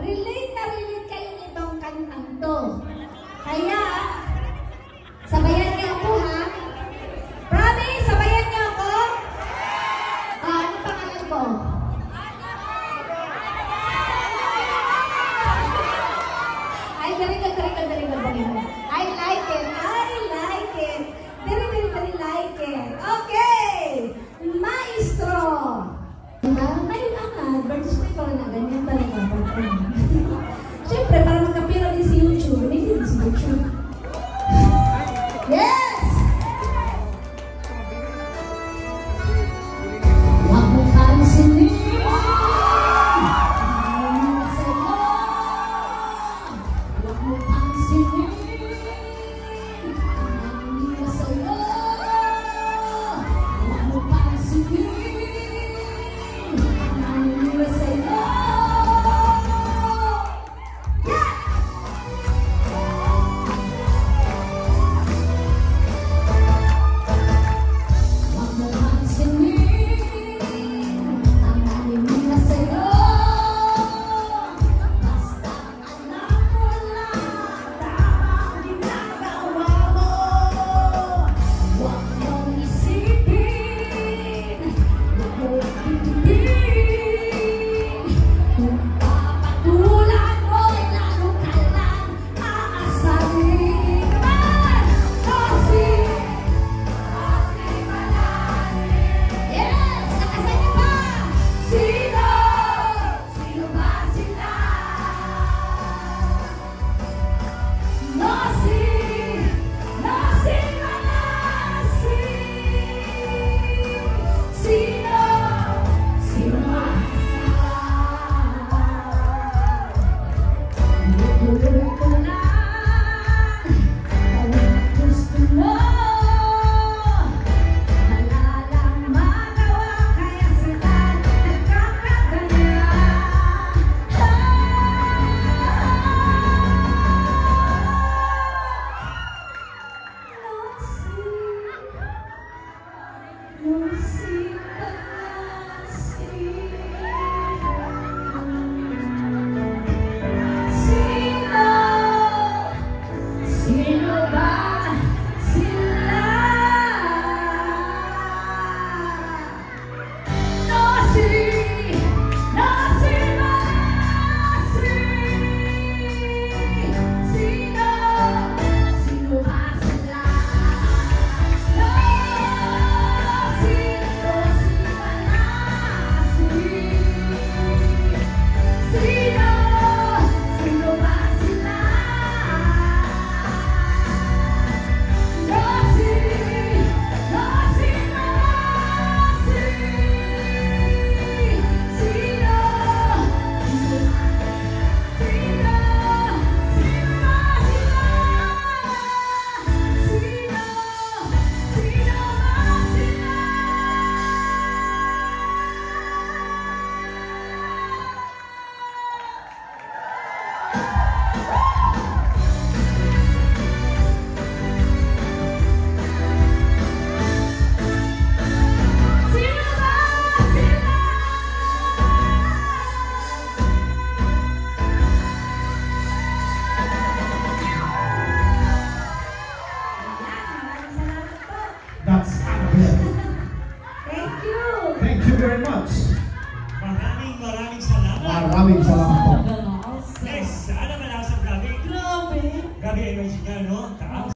relate na relate kayo nitong kantang to. Kaya, sabayan niyo ako ha. Promise, sabayan niyo ako. Ano pangalan ko? Ay, very good. I like it. Very like it. Okay! Maestro! Ngayon ang advertisement ko na ganyan talaga. Siyempre, para magkapira din si YouTube. Hindi din si YouTube. Yes! Huwag mo pansinin ang sa'yo. Huwag mo pansinin ang sa'yo. Huwag mo pansinin ang sa'yo. That's Annabelle. Thank you. Thank you very much. Maraming salamat. Maraming salamat po. Next, ano ba nasa Gabi? Grabe. Gabi ay may siya, no? Taas.